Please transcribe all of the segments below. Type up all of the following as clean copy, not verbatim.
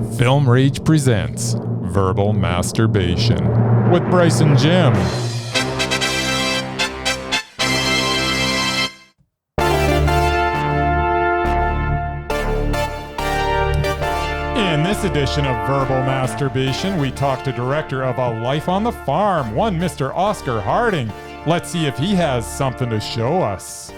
Film Rage presents Verbal Masturbation with Bryce and Jim. In this edition of Verbal Masturbation, we talk to director of A Life on the Farm, one Mr. Oscar Harding. Let's see if he has something to show us.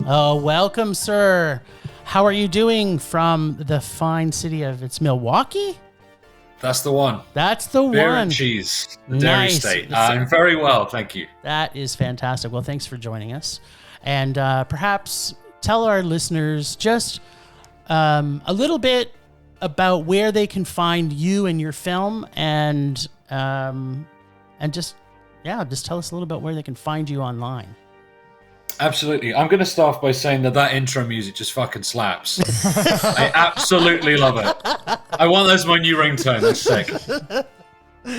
Oh, welcome, sir. How are you doing from the fine city of Milwaukee? That's the one. That's the Beer one. and cheese, the Dairy State. I'm very well, thank you. That is fantastic. Well, thanks for joining us. And perhaps tell our listeners just a little bit about where they can find you and your film, and just tell us a little bit where they can find you online. Absolutely. I'm going to start off by saying that intro music just fucking slaps. I absolutely love it. I want that as my new ringtone. That's sick.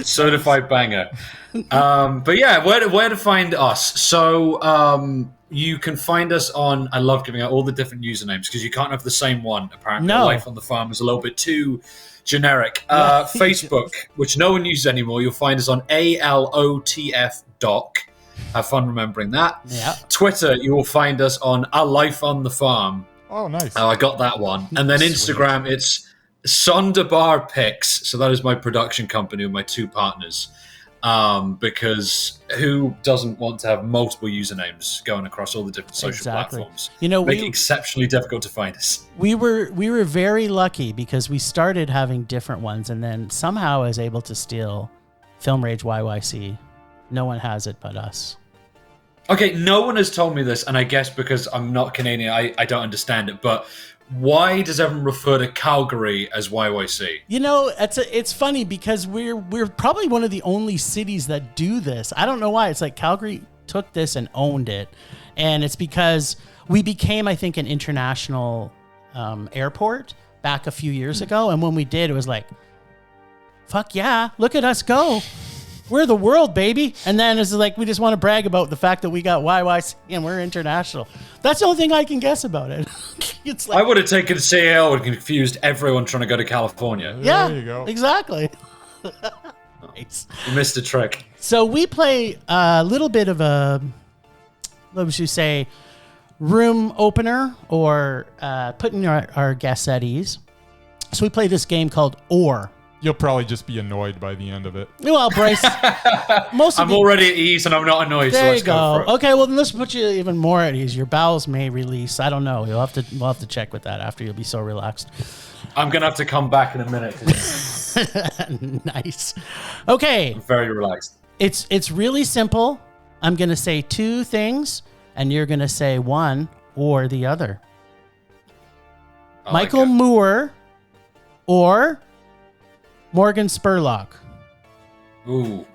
Certified banger. But yeah, where to find us? So you can find us on, I love giving out all the different usernames because you can't have the same one, apparently. No. Life on the Farm is a little bit too generic. Facebook, which no one uses anymore, you'll find us on ALOTF doc. Have fun remembering that. Yeah. Twitter, you will find us on A Life on the Farm. Oh, nice. I got that one. And then Instagram, it's Sonderbar Pics. So that is my production company with my two partners. Because who doesn't want to have multiple usernames going across all the different social platforms? You know, make it exceptionally difficult to find us. We were very lucky because we started having different ones, and then somehow I was able to steal Film Rage YYC. No one has it but us. Okay, no one has told me this, and I guess because I'm not Canadian, I don't understand it, but why does everyone refer to Calgary as YYC? You know, it's funny because we're probably one of the only cities that do this. I don't know why. It's like Calgary took this and owned it, and it's because we became, I think, an international airport back a few years ago, and when we did, it was like, fuck yeah, look at us go. We're the world, baby. And then it's like, we just want to brag about the fact that we got YYC and we're international. That's the only thing I can guess about it. It's like, I would have taken CAL and confused everyone trying to go to California. Yeah, there you go. Exactly. Nice. You missed a trick. So we play a little bit of a, what would you say, room opener or putting our guests at ease. So we play this game called Or. You'll probably just be annoyed by the end of it. Well, Bryce, I'm already at ease and I'm not annoyed. There so let's you go. go for it. Okay, well then let's put you even more at ease. Your bowels may release. I don't know. We'll have to check with that after. You'll be so relaxed. I'm gonna have to come back in a minute. Nice. Okay. I'm very relaxed. It's really simple. I'm gonna say two things, and you're gonna say one or the other. Michael Moore or Morgan Spurlock. Ooh.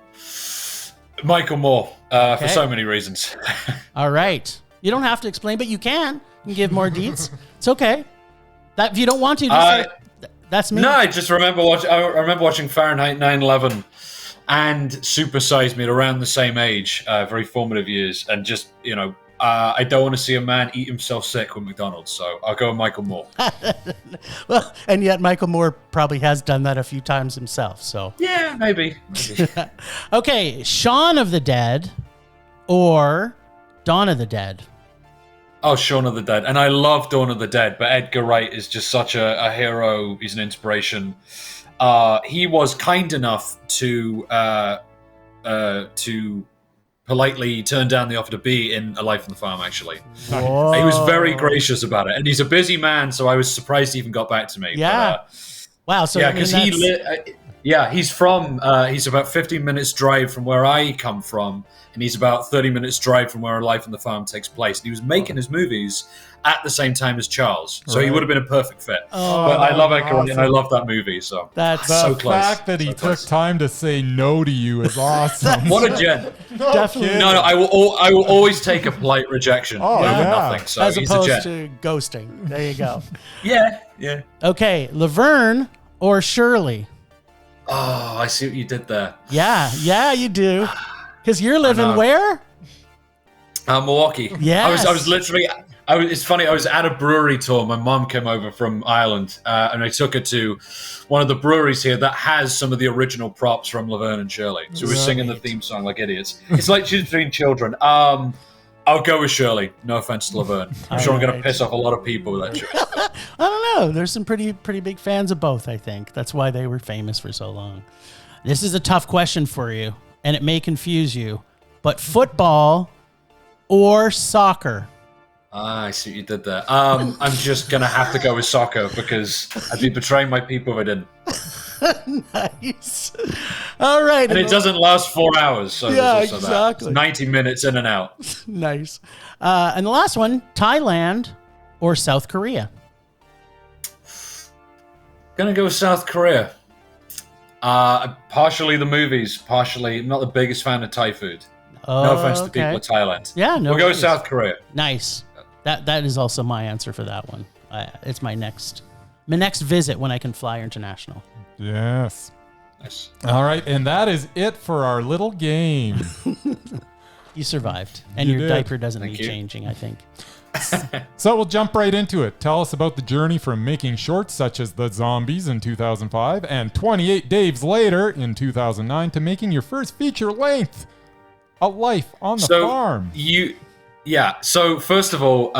Michael Moore, for so many reasons. All right. You don't have to explain, but you can. You can give more deets. It's okay. That if you don't want to, just say, that's me. No, I just remember watching Fahrenheit 9/11 and Super Size Me at around the same age, very formative years, and just, I don't want to see a man eat himself sick with McDonald's, so I'll go with Michael Moore. Well, and yet Michael Moore probably has done that a few times himself, so. Yeah, maybe. Okay, Shaun of the Dead or Dawn of the Dead? Oh, Shaun of the Dead. And I love Dawn of the Dead, but Edgar Wright is just such a hero. He's an inspiration. He was kind enough to politely turned down the offer to be in A Life on the Farm, actually. Whoa. He was very gracious about it. And he's a busy man, so I was surprised he even got back to me. Yeah. Wow. So yeah, because he's about 15 minutes drive from where I come from, and he's about 30 minutes drive from where A Life on the Farm takes place. And he was making his movies at the same time as Charles, so he would have been a perfect fit. Oh, but I love Edgar Wright, and I love that movie. So that's the so close. fact that he took time to say no to you is awesome. What a gent! Definitely. No, I will always take a polite rejection over nothing. So as he's opposed a gent. to ghosting. There you go. Yeah. Okay, Laverne or Shirley? Oh, I see what you did there. Yeah, you do. Because you're living where? Milwaukee. Yes. I was literally It's funny. I was at a brewery tour. My mom came over from Ireland, and I took her to one of the breweries here that has some of the original props from Laverne and Shirley. So we're singing the theme song like idiots. It's like she's between children. I'll go with Shirley. No offense to Laverne. I'm sure I'm going to piss off a lot of people with that choice. I don't know. There's some pretty big fans of both, I think. That's why they were famous for so long. This is a tough question for you, and it may confuse you, but football or soccer? I see what you did there. I'm just going to have to go with soccer because I'd be betraying my people if I didn't. Nice. All right. And it doesn't last 4 hours. So yeah, there's also exactly. That. 90 minutes in and out. Nice. And the last one, Thailand or South Korea? Gonna go with South Korea. Partially the movies, partially I'm not the biggest fan of Thai food. No offense to people of Thailand. Yeah, no. We'll go with South Korea. Nice. That is also my answer for that one. It's my next visit when I can fly international. Yes. Nice. All right, and that is it for our little game. You survived, and You your did. diaper doesn't Thank need you. changing, I think. So we'll jump right into it. Tell us about the journey from making shorts such as The Zombies in 2005 and 28 Days Later in 2009 to making your first feature length, A Life on the Farm. So first of all,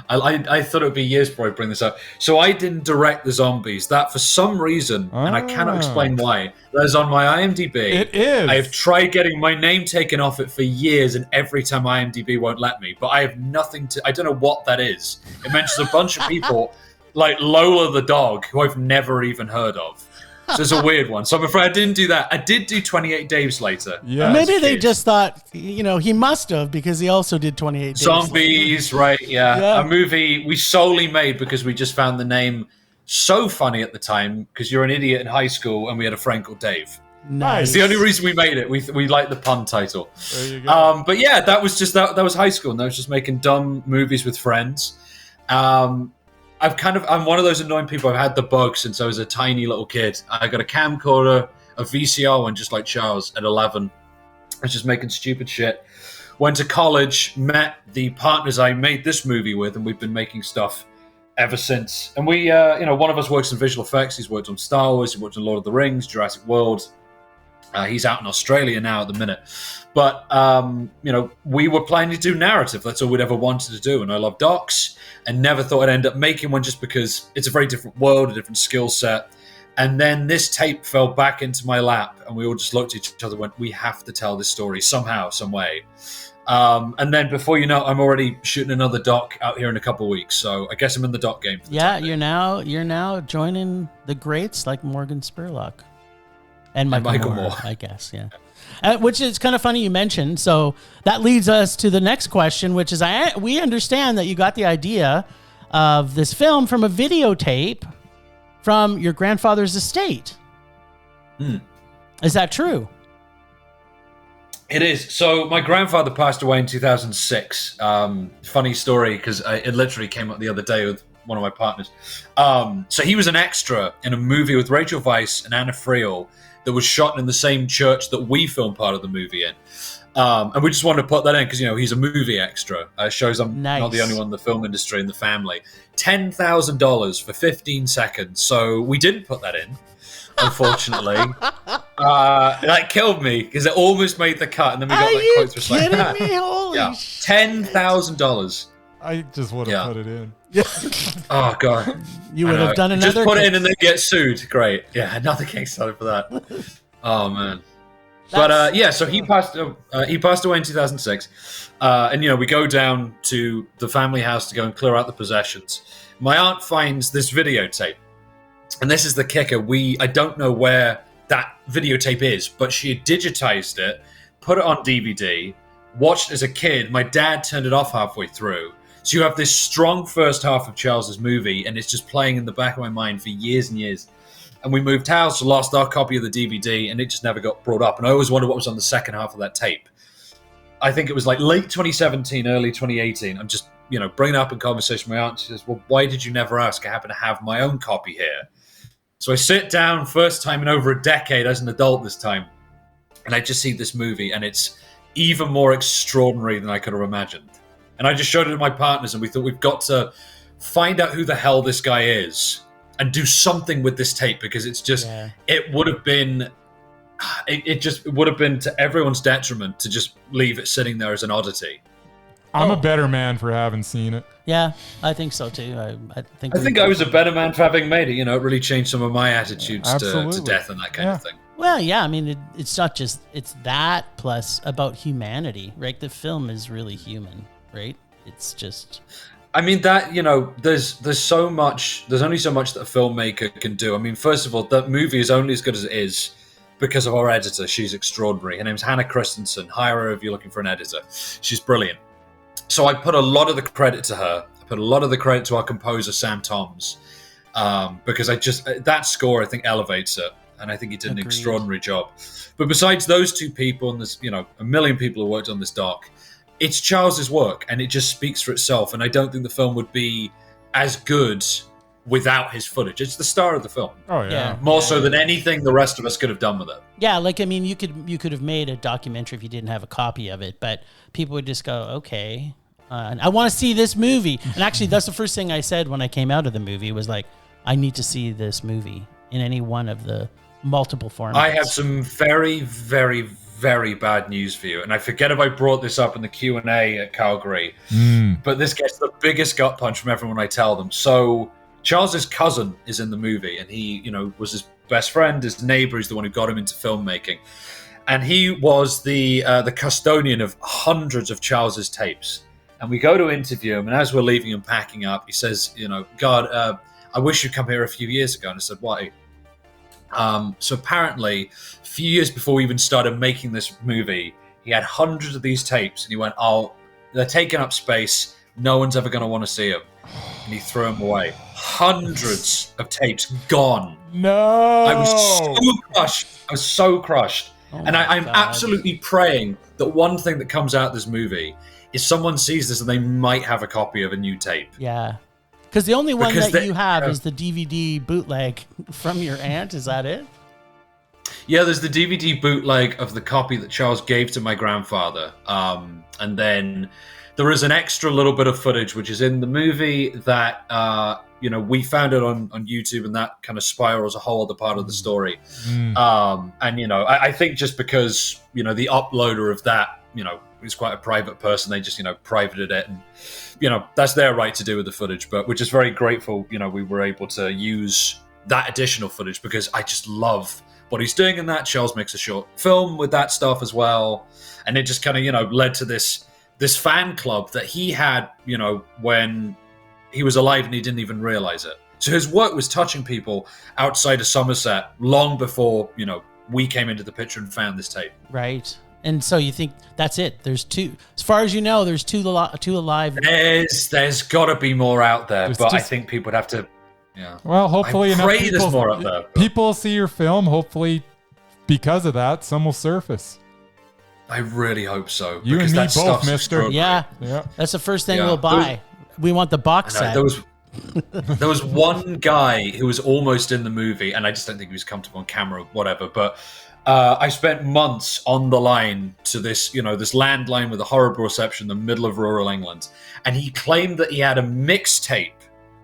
I thought it would be years before I bring this up. So I didn't direct The Zombies. That for some reason, and I cannot explain why, that is on my IMDb. It is. I have tried getting my name taken off it for years, and every time IMDb won't let me. But I have nothing to. I don't know what that is. It mentions a bunch of people, like Lola the dog, who I've never even heard of. So it's a weird one. So I'm afraid I didn't do that. I did do 28 Days Later. Yeah. Maybe they just thought, he must have because he also did 28 Days. Zombies, right? Yeah. A movie we solely made because we just found the name so funny at the time because you're an idiot in high school and we had a friend called Dave. Nice. It's the only reason we made it. We liked the pun title. There you go. But yeah, that was just that was high school, and I was just making dumb movies with friends. I'm one of those annoying people. I've had the bug since I was a tiny little kid. I got a camcorder, a VCR one, just like Charles at 11. I was just making stupid shit. Went to college, met the partners I made this movie with, and we've been making stuff ever since. And we, one of us works in visual effects. He's worked on Star Wars. He worked on Lord of the Rings, Jurassic World. He's out in Australia now at the minute. But, we were planning to do narrative. That's all we'd ever wanted to do. And I love docs and never thought I'd end up making one just because it's a very different world, a different skill set. And then this tape fell back into my lap and we all just looked at each other and went, we have to tell this story somehow, some way. And then before you know, I'm already shooting another doc out here in a couple of weeks. So I guess I'm in the doc game. Yeah, you're now joining the greats like Morgan Spurlock. And Michael Moore, I guess, yeah. Which is kind of funny you mentioned. So that leads us to the next question, which is we understand that you got the idea of this film from a videotape from your grandfather's estate. Is that true? It is. So my grandfather passed away in 2006. Funny story, because it literally came up the other day with one of my partners. So he was an extra in a movie with Rachel Weisz and Anna Friel that was shot in the same church that we filmed part of the movie in. And we just wanted to put that in because, he's a movie extra. Shows I'm not the only one in the film industry in the family. $10,000 for 15 seconds. So we didn't put that in, unfortunately. That killed me because it almost made the cut. And then we got that quote through. Are you kidding me? Holy shit. $10,000. I just would have put it in. Oh, God. You would have done another. Just put it in and then get sued. Great. Yeah, another Kickstarter for that. Oh, man. So he passed away in 2006. And, we go down to the family house to go and clear out the possessions. My aunt finds this videotape. And this is the kicker. I don't know where that videotape is, but she had digitized it, put it on DVD, watched it as a kid. My dad turned it off halfway through. So you have this strong first half of Charles's movie, and it's just playing in the back of my mind for years and years. And we moved house, lost our copy of the DVD, and it just never got brought up. And I always wondered what was on the second half of that tape. I think it was like late 2017, early 2018. I'm just, bringing it up in conversation with my aunt. She says, well, why did you never ask? I happen to have my own copy here. So I sit down, first time in over a decade as an adult this time, and I just see this movie, and it's even more extraordinary than I could have imagined. And I just showed it to my partners, and we thought we've got to find out who the hell this guy is and do something with this tape, because it's just, it would have been to everyone's detriment to just leave it sitting there as an oddity. I'm a better man for having seen it. Yeah, I think so too. I think I was a better man for having made it. You know, it really changed some of my attitudes to death and that kind of thing. Well, yeah, I mean, it's not just, it's that plus about humanity, right? The film is really human, right? It's just... I mean, that, you know, there's only so much that a filmmaker can do. I mean, first of all, that movie is only as good as it is because of our editor. She's extraordinary. Her name's Hannah Christensen. Hire her if you're looking for an editor. She's brilliant. So I put a lot of the credit to her. I put a lot of the credit to our composer, Sam Toms, because that score, I think, elevates it. And I think he did an extraordinary job. But besides those two people, and there's, you know, a million people who worked on this doc, it's Charles's work, and it just speaks for itself. And I don't think the film would be as good without his footage. It's the star of the film. Oh yeah. More so than anything the rest of us could have done with it. Yeah, like, I mean, you could have made a documentary if you didn't have a copy of it, but people would just go, okay, I want to see this movie. And actually, that's the first thing I said when I came out of the movie was like, I need to see this movie in any one of the multiple formats. I have some very, very, very bad news for you, and I forget if I brought this up in the Q&A at Calgary, but this gets the biggest gut punch from everyone I tell them. So Charles's cousin is in the movie, and he, you know, was his best friend, his neighbor. He's the one who got him into filmmaking, and he was the custodian of hundreds of Charles's tapes. And we go to interview him, and as we're leaving and packing up, he says, you know, God, I wish you'd come here a few years ago. And I said, why? So apparently, a few years before we even started making this movie, he had hundreds of these tapes, and he went, oh, they're taking up space. No one's ever going to want to see them. And he threw them away. Hundreds of tapes gone. No. I was so crushed. And I'm absolutely praying that one thing that comes out of this movie is someone sees this and they might have a copy of a new tape. Yeah. Because the only one that you have is the DVD bootleg from your aunt. Is that it? Yeah, there's the DVD bootleg of the copy that Charles gave to my grandfather. And then there is an extra little bit of footage, which is in the movie that, you know, we found it on YouTube, and that kind of spirals a whole other part of the story. And, you know, I think just because, you know, the uploader of that, you know, is quite a private person, they just, you know, privated it, and, you know, that's their right to do with the footage. But we're just very grateful, you know, we were able to use that additional footage, because I just love what he's doing in that. Charles makes a short film with that stuff as well. And it just kind of, you know, led to this fan club that he had, you know, when he was alive, and he didn't even realize it. So his work was touching people outside of Somerset long before, you know, we came into the picture and found this tape. Right. And so you think that's it? There's two, as far as you know, there's two alive. There's got to be more out there, I think people would have to. Yeah. Well, hopefully enough there's more out there. People see your film. Hopefully, because of that, some will surface. I really hope so. You and me both, mister. Yeah. That's the first thing we'll buy. We want the box set. There was one guy who was almost in the movie, and I just don't think he was comfortable on camera or whatever, but I spent months on the line to this, you know, this landline with a horrible reception in the middle of rural England. And he claimed that he had a mixtape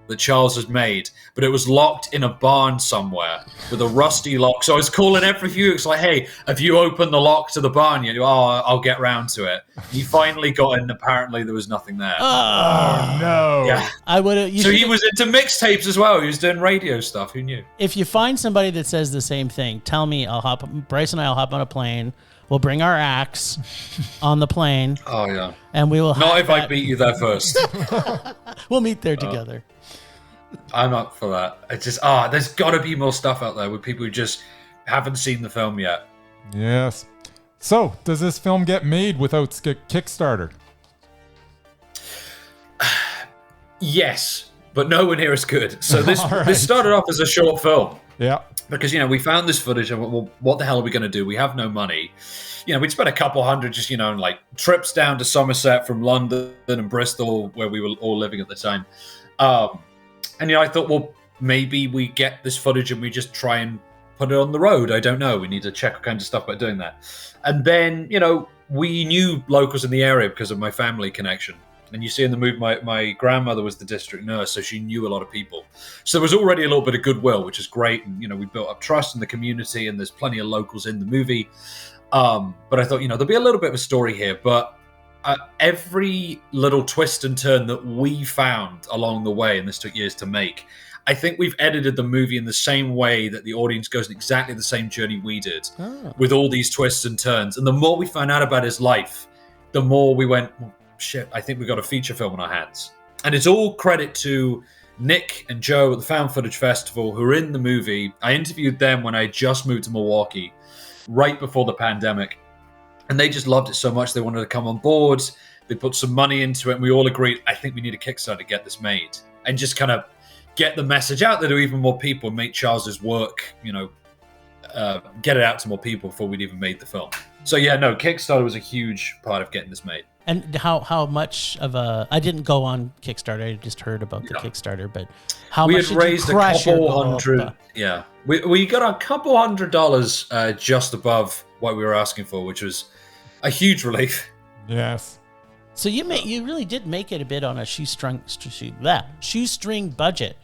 that Charles had made, but it was locked in a barn somewhere with a rusty lock. So I was calling every few weeks, like, hey, have you opened the lock to the barn yet? I'll get round to it. He finally got in, and apparently there was nothing there. Oh, no. Yeah. I would. So he was into mixtapes as well. He was doing radio stuff. Who knew? If you find somebody that says the same thing, tell me. Bryce and I'll hop on a plane. We'll bring our axe on the plane. Oh, yeah. And we will Not if I beat you there first. We'll meet there together. I'm up for that. It's just, there's got to be more stuff out there with people who just haven't seen the film yet. Yes. So, does this film get made without Kickstarter? Yes, but no one here is good. So this started off as a short film. Yeah. Because, you know, we found this footage and, well, what the hell are we going to do? We have no money. You know, we'd spent a couple hundred just, you know, like trips down to Somerset from London and Bristol, where we were all living at the time. And, you know, I thought, well, maybe we get this footage and we just try and put it on the road. I don't know. We need to check all kinds of stuff about doing that. And then, you know, we knew locals in the area because of my family connection. And you see in the movie, my grandmother was the district nurse, so she knew a lot of people. So there was already a little bit of goodwill, which is great. And, we built up trust in the community, and there's plenty of locals in the movie. But I thought, there'll be a little bit of a story here. But every little twist and turn that we found along the way, and this took years to make, I think we've edited the movie in the same way that the audience goes on exactly the same journey we did, with all these twists and turns. And the more we found out about his life, the more we went, well, shit, I think we got a feature film on our hands. And it's all credit to Nick and Joe at the Found Footage Festival, who are in the movie. I interviewed them when I just moved to Milwaukee, right before the pandemic. And they just loved it so much, they wanted to come on board. They put some money into it, and we all agreed, I think we need a Kickstarter to get this made. And just kind of get the message out there to even more people, and make Charles's work, get it out to more people before we'd even made the film. So yeah, no, Kickstarter was a huge part of getting this made. And how much of I didn't go on Kickstarter, I just heard about the Kickstarter, but how we much had did raised you crush a couple your goal hundred? up? Yeah, we got a couple $100 just above what we were asking for, which was a huge relief. Yes. So you really did make it a bit on a shoestring budget.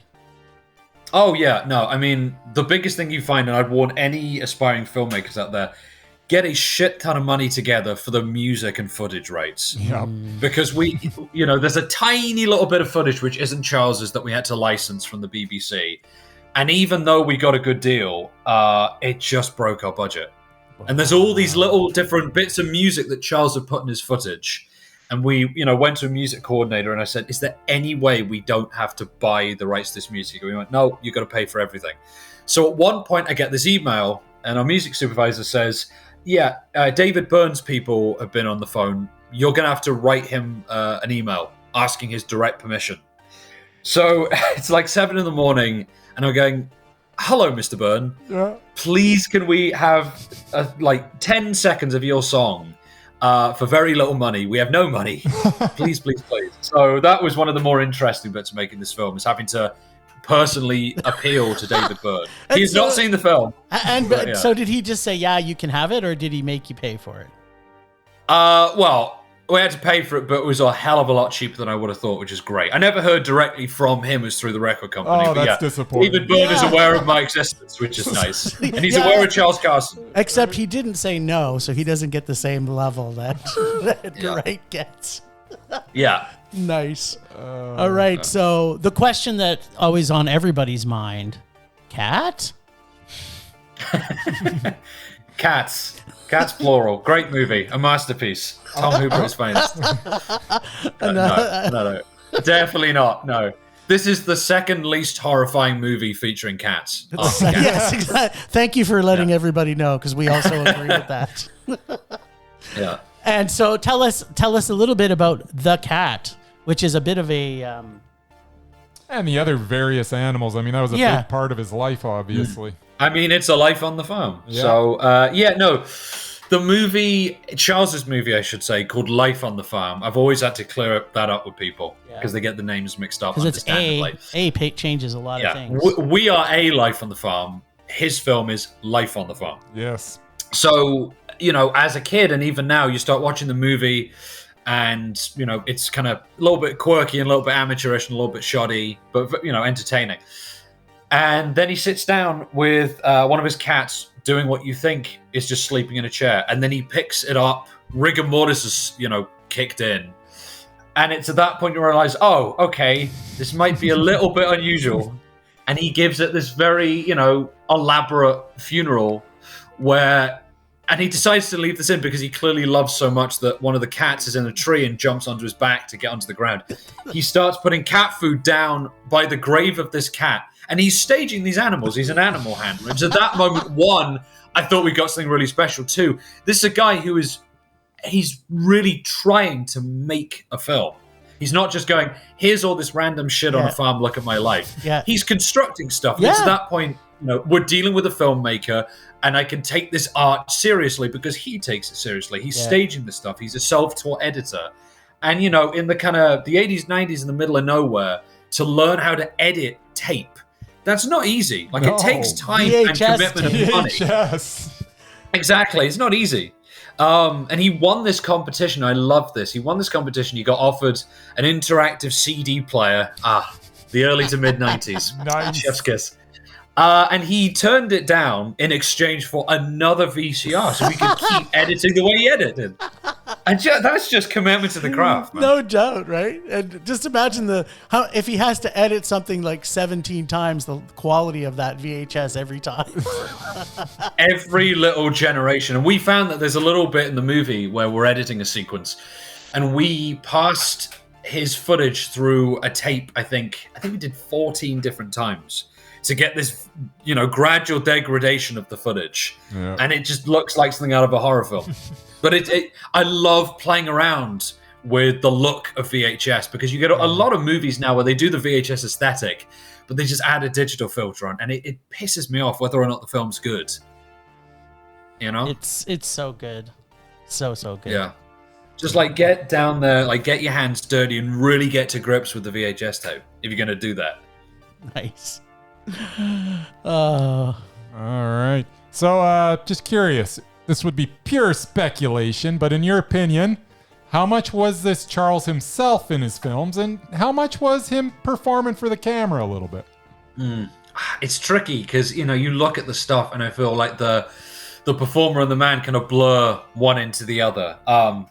Oh yeah, no, I mean, the biggest thing you find, and I'd warn any aspiring filmmakers out there, get a shit ton of money together for the music and footage rights. Yeah. Because there's a tiny little bit of footage which isn't Charles's that we had to license from the BBC. And even though we got a good deal, it just broke our budget. And there's all these little different bits of music that Charles had put in his footage. And we, went to a music coordinator, and I said, is there any way we don't have to buy the rights to this music? And we went, no, you got to pay for everything. So at one point I get this email, and our music supervisor says, yeah, David Byrne's people have been on the phone. You're going to have to write him an email asking his direct permission. So it's like 7 a.m, and I'm going, hello, Mr. Byrne. Yeah. Please, can we have 10 seconds of your song for very little money? We have no money. Please, please, please. So that was one of the more interesting bits of making this film, is having to personally appeal to David Byrne. He's not seen the film. So did he just say, yeah, you can have it, or did he make you pay for it? Well, we had to pay for it, but it was a hell of a lot cheaper than I would have thought, which is great. I never heard directly from him, it was through the record company. Oh, that's disappointing. David Byrne is aware of my existence, which is nice. And he's aware of Charles Carson. Except he didn't say no, so he doesn't get the same level that Wright gets. Yeah. Nice. All right, so the question that always on everybody's mind, cat? Cats plural. Great movie. A masterpiece. Tom Hooper is famous. No. Definitely not. No. This is the second least horrifying movie featuring cats. Yes, exactly. Thank you for letting everybody know, because we also agree with that. Yeah. And so tell us a little bit about the cat, which is a bit of a... And the other various animals. I mean, that was a big part of his life, obviously. I mean, it's a life on the farm. Yeah. So, the movie, Charles's movie, I should say, called Life on the Farm. I've always had to clear that up with people because they get the names mixed up. Because it's changes a lot of things. We are a Life on the Farm. His film is Life on the Farm. Yes. So, as a kid and even now, you start watching the movie and, it's kind of a little bit quirky and a little bit amateurish and a little bit shoddy, but, entertaining. And then he sits down with one of his cats doing what you think is just sleeping in a chair. And then he picks it up. Rigor mortis is, kicked in. And it's at that point you realize, oh, okay, this might be a little bit unusual. And he gives it this very, elaborate funeral and he decides to leave this in because he clearly loves so much that one of the cats is in a tree and jumps onto his back to get onto the ground. He starts putting cat food down by the grave of this cat. And he's staging these animals. He's an animal handler. And so at that moment, one, I thought we got something really special. Two, this is a guy he's really trying to make a film. He's not just going, here's all this random shit on a farm, look at my life. Yeah. He's constructing stuff. And it's at that point, we're dealing with a filmmaker, and I can take this art seriously because he takes it seriously. He's staging the stuff. He's a self-taught editor. And, in the kind of the 80s, 90s, in the middle of nowhere, to learn how to edit tape. That's not easy. It takes time and commitment and money. VHS. Exactly. It's not easy. And he won this competition. I love this. He won this competition. He got offered an interactive CD player. The early to mid 90s. Nice. Chef's kiss. And he turned it down in exchange for another VCR so we could keep editing the way he edited. And that's just commitment to the craft, man. No doubt, right? And just imagine if he has to edit something like 17 times the quality of that VHS every time. Every little generation. And we found that there's a little bit in the movie where we're editing a sequence and we passed his footage through a tape, I think we did 14 different times to get this, gradual degradation of the footage. Yeah. And it just looks like something out of a horror film. But I love playing around with the look of VHS because you get a lot of movies now where they do the VHS aesthetic, but they just add a digital filter on, and it pisses me off whether or not the film's good. It's so good. So good. Yeah. Just get down there, get your hands dirty and really get to grips with the VHS tape if you're going to do that. Nice. All right. So, just curious. This would be pure speculation, but in your opinion, how much was this Charles himself in his films, and how much was him performing for the camera a little bit? It's tricky because, you look at the stuff and I feel like the performer and the man kind of blur one into the other.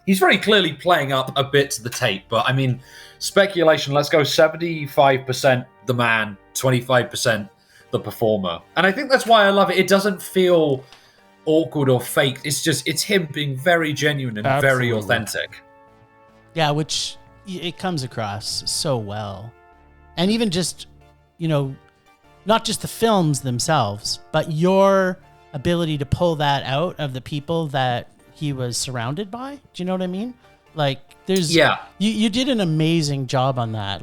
He's very clearly playing up a bit to the tape, but I mean, speculation, let's go 75% the man, 25% the performer. And I think that's why I love it. It doesn't feel awkward or fake. It's him being very genuine and very authentic. Yeah, which it comes across so well. And even just, not just the films themselves, but your ability to pull that out of the people that he was surrounded by. Do you know what I mean? You did an amazing job on that.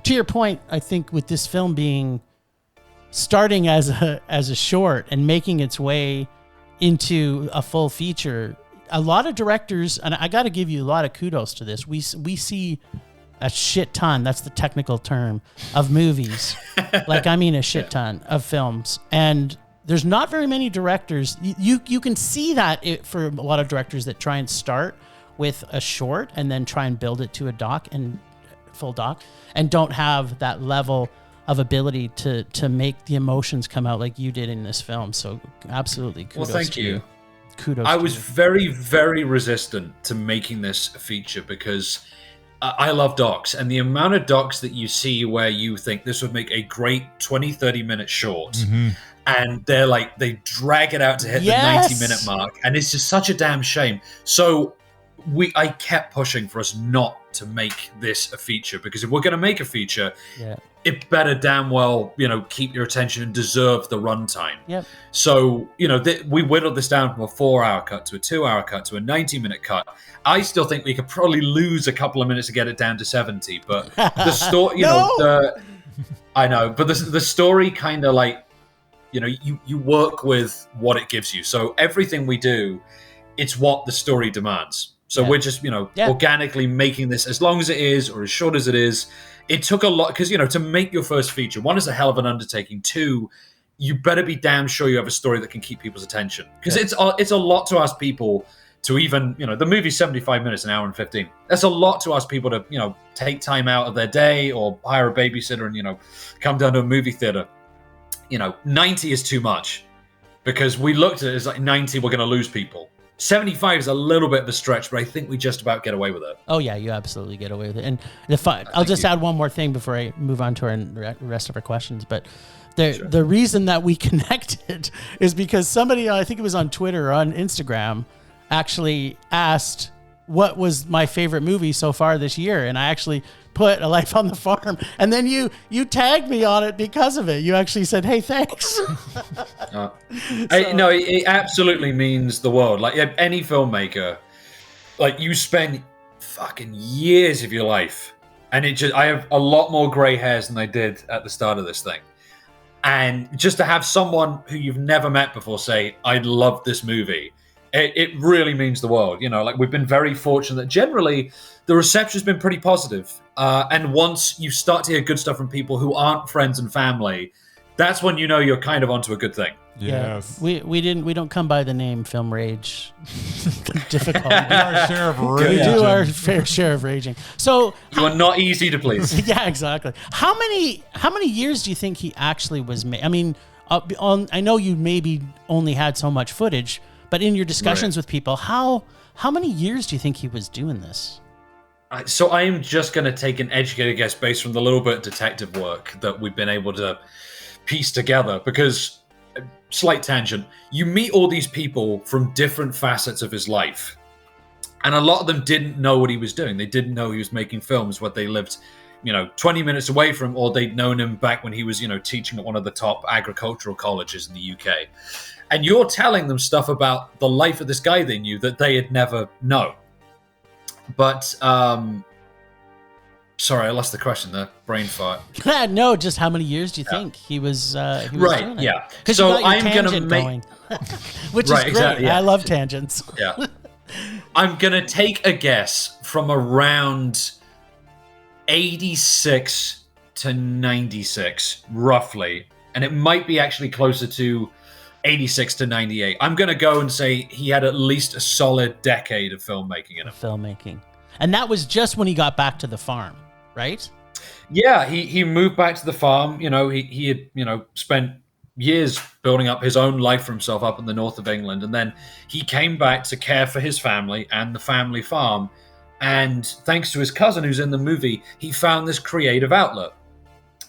To your point, I think with this film starting as a short and making its way into a full feature, a lot of directors, and I got to give you a lot of kudos to this. We see a shit ton. That's the technical term of movies. A shit ton of films, and there's not very many directors. You can see that for a lot of directors that try and start with a short and then try and build it to a full doc, and don't have that level of ability to make the emotions come out like you did in this film. So absolutely kudos. Well, thank you. Kudos. I was very, very resistant to making this a feature because I love docs, and the amount of docs that you see where you think this would make a great 20-30 minute short, and they drag it out to hit the 90-minute mark, and it's just such a damn shame. So I kept pushing for us not to make this a feature, because if we're going to make a feature, it better damn well, keep your attention and deserve the runtime. Yep. So, we whittled this down from a 4-hour cut to a 2-hour cut to a 90-minute cut. I still think we could probably lose a couple of minutes to get it down to 70, but the story, I know, but the story kind of you work with what it gives you. So everything we do, it's what the story demands. So we're just, organically making this as long as it is or as short as it is. It took a lot because, to make your first feature, one, is a hell of an undertaking. Two, you better be damn sure you have a story that can keep people's attention, because it's a lot to ask people to even, the movie's 75 minutes, an hour and 15. That's a lot to ask people to, take time out of their day or hire a babysitter and, come down to a movie theater. 90 is too much, because we looked at it as 90, we're going to lose people. 75 is a little bit of a stretch, but I think we just about get away with it. Oh yeah, you absolutely get away with it. And I'll just add one more thing before I move on to our rest of our questions. But the reason that we connected is because somebody, I think it was on Twitter or on Instagram, actually asked what was my favorite movie so far this year, and I actually put A Life on the Farm, and then you tagged me on it because of it. You actually said, "Hey, thanks." It absolutely means the world. Any filmmaker, you spend fucking years of your life, and I have a lot more gray hairs than I did at the start of this thing, and just to have someone who you've never met before say, "I love this movie." It really means the world. We've been very fortunate that generally the reception's been pretty positive. And once you start to hear good stuff from people who aren't friends and family, that's when you know you're kind of onto a good thing. Yes. Yeah, we don't come by the name film rage. Difficult. Our share of We rage. do our fair share of raging. So You are not easy to please. yeah, exactly. How many years do you think he actually was made? I mean, I know you maybe only had so much footage, but in your discussions with people, how many years do you think he was doing this? So I'm just going to take an educated guess based from the little bit of detective work that we've been able to piece together, because, slight tangent, you meet all these people from different facets of his life, and a lot of them didn't know what he was doing. They didn't know he was making films, what they lived 20 minutes away from, or they'd known him back when he was teaching at one of the top agricultural colleges in the UK. And you're telling them stuff about the life of this guy they knew that they had never known. But sorry, I lost the question there. Brain fart. No, just how many years do you think he was right, doing it? yeah. 'Cause So you got your I'm going to tangent make... going, which is Right, great. exactly, yeah. I love tangents. Yeah. I'm going to take a guess from around 86 to 96, roughly. And it might be actually closer to 86 to 98. I'm going to go and say he had at least a solid decade of filmmaking in him. Filmmaking. And that was just when he got back to the farm, right? Yeah, he moved back to the farm. He had, spent years building up his own life for himself up in the north of England. And then he came back to care for his family and the family farm. And thanks to his cousin who's in the movie, he found this creative outlet.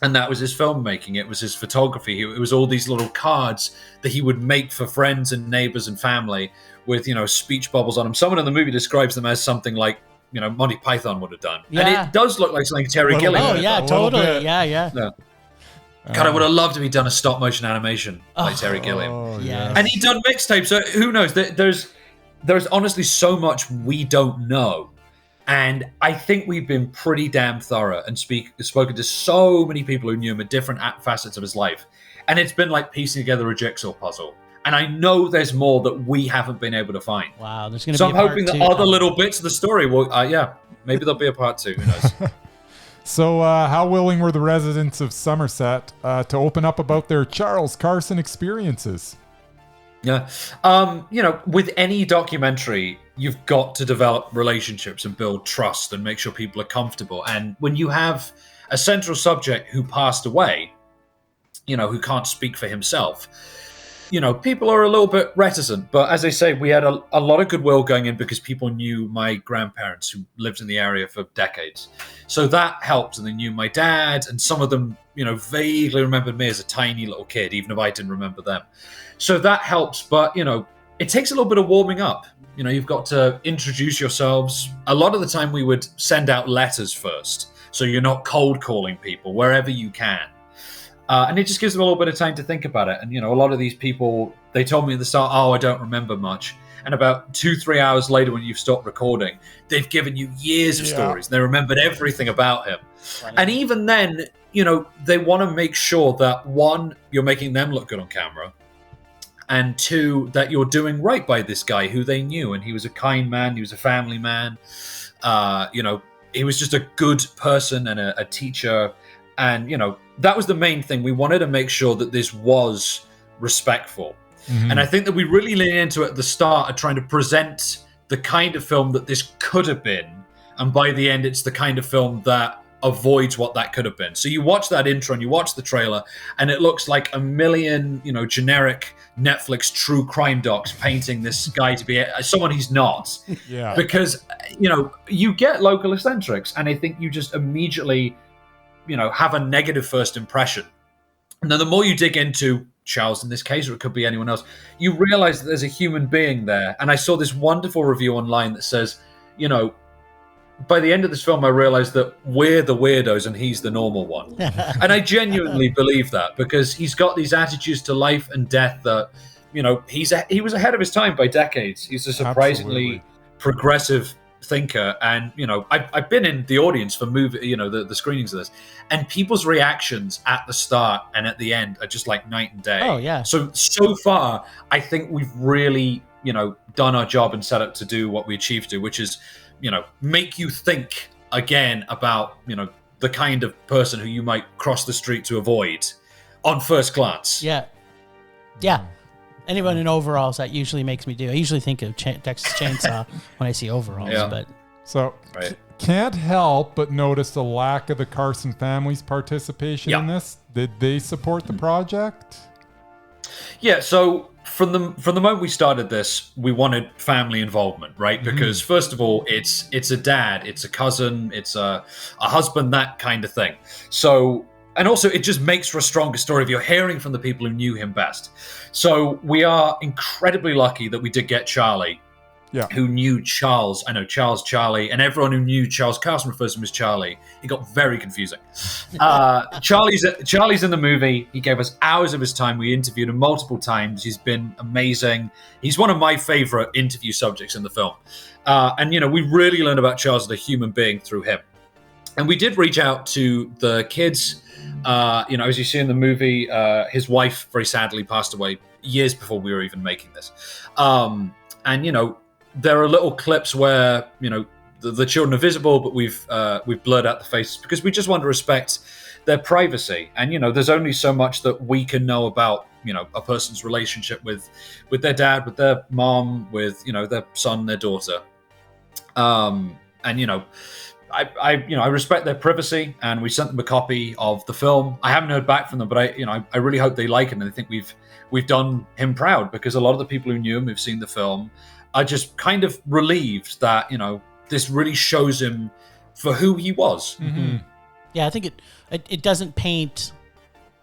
And that was his filmmaking. It was his photography. It was all these little cards that he would make for friends and neighbors and family with, speech bubbles on them. Someone in the movie describes them as something like, Monty Python would have done. Yeah. And it does look like something Terry Little Gilliam bit. Oh, would have yeah, done. totally. bit. Yeah. Yeah. God, I would have loved to be done a stop motion animation by Terry Gilliam. Oh, Yeah. And he'd done mixtapes, so who knows? There's honestly so much we don't know. And I think we've been pretty damn thorough and spoken to so many people who knew him at different facets of his life. And it's been like piecing together a jigsaw puzzle. And I know there's more that we haven't been able to find. Wow, there's going to So be I'm a part hoping that two other coming. little bits of the story will, maybe there'll be a part 2. Who knows? So, how willing were the residents of Somerset to open up about their Charles Carson experiences? Yeah. With any documentary, you've got to develop relationships and build trust and make sure people are comfortable. And when you have a central subject who passed away, who can't speak for himself, people are a little bit reticent. But as I say, we had a lot of goodwill going in because people knew my grandparents who lived in the area for decades. So that helped. And they knew my dad, and some of them, vaguely remembered me as a tiny little kid, even if I didn't remember them. So that helps. But, it takes a little bit of warming up. You've got to introduce yourselves. A lot of the time we would send out letters first. So you're not cold calling people wherever you can. And it just gives them a little bit of time to think about it. And, a lot of these people, they told me at the start, I don't remember much. And about 2-3 hours later, when you've stopped recording, they've given you years of stories. They remembered everything about him. Funny. And even then, they want to make sure that, one, you're making them look good on camera. And two, that you're doing right by this guy who they knew. And he was a kind man. He was a family man. He was just a good person and a teacher. And, that was the main thing. We wanted to make sure that this was respectful. Mm-hmm. And I think that we really lean into it at the start of trying to present the kind of film that this could have been. And by the end, it's the kind of film that avoids what that could have been. So you watch that intro and you watch the trailer, and it looks like a million, generic Netflix true crime docs painting this guy to be someone he's not. Yeah. Because, you get local eccentrics, and I think you just immediately, have a negative first impression. And then the more you dig into Charles in this case, or it could be anyone else, you realize that there's a human being there. And I saw this wonderful review online that says, by the end of this film, I realized that we're the weirdos and he's the normal one. And I genuinely believe that, because he's got these attitudes to life and death that, he was ahead of his time by decades. He's a surprisingly progressive thinker. And, I've been in the audience for the screenings of this, and people's reactions at the start and at the end are just like night and day. Oh, yeah. So far, I think we've really, done our job and set up to do what we achieved to, which is, make you think again about, the kind of person who you might cross the street to avoid, on first glance. Yeah. Yeah. Anyone in overalls, that usually makes me do. I usually think of Texas Chainsaw when I see overalls, but So can't help but notice the lack of the Carson family's participation in this. Did they support the project? Yeah, so from the moment we started this, we wanted family involvement, right? Because first of all, it's a dad, it's a cousin, it's a husband, that kind of thing. So, and also it just makes for a stronger story if you're hearing from the people who knew him best. So we are incredibly lucky that we did get Charlie, who knew Charles. I know Charles, Charlie, and everyone who knew Charles Carson refers to him as Charlie. It got very confusing. Charlie's in the movie. He gave us hours of his time. We interviewed him multiple times. He's been amazing. He's one of my favorite interview subjects in the film. And, we really learned about Charles as a human being through him. And we did reach out to the kids. As you see in the movie, his wife very sadly passed away years before we were even making this. There are little clips where, the children are visible, but we've blurred out the faces because we just want to respect their privacy. And, there's only so much that we can know about, a person's relationship with their dad, with their mom, with, their son, their daughter. I respect their privacy, and we sent them a copy of the film. I haven't heard back from them, but I really hope they like it, and I think we've done him proud, because a lot of the people who knew him, who've seen the film, are just kind of relieved that this really shows him for who he was. Mm-hmm. Yeah, I think it doesn't paint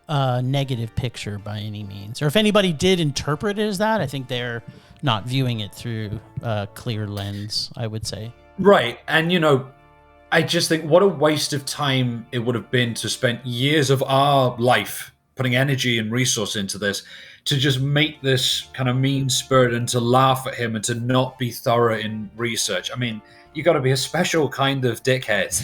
a negative picture by any means, or if anybody did interpret it as that, I think they're not viewing it through a clear lens, I would say. Right, and I just think what a waste of time it would have been to spend years of our life putting energy and resource into this, to just make this kind of mean-spirited and to laugh at him and to not be thorough in research. I mean, you got to be a special kind of dickhead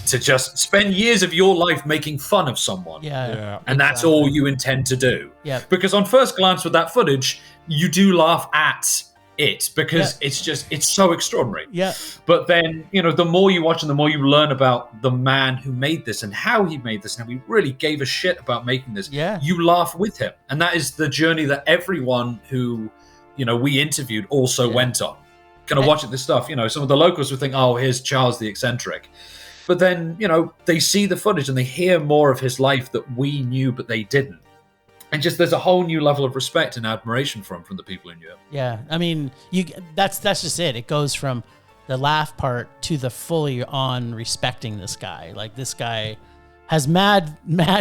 to just spend years of your life making fun of someone. Yeah. And that's all you intend to do. Yeah. Because on first glance with that footage, you do laugh at it because it's so extraordinary. Yeah. But then, the more you watch and the more you learn about the man who made this and how he made this and how he really gave a shit about making this, you laugh with him. And that is the journey that everyone who, we interviewed also went on. Kind of watching this stuff, some of the locals would think, oh, here's Charles the eccentric. But then, they see the footage and they hear more of his life that we knew, but they didn't. And just there's a whole new level of respect and admiration from the people who knew him. Yeah, I mean, that's just it. It goes from the laugh part to the fully on respecting this guy. Like, this guy has mad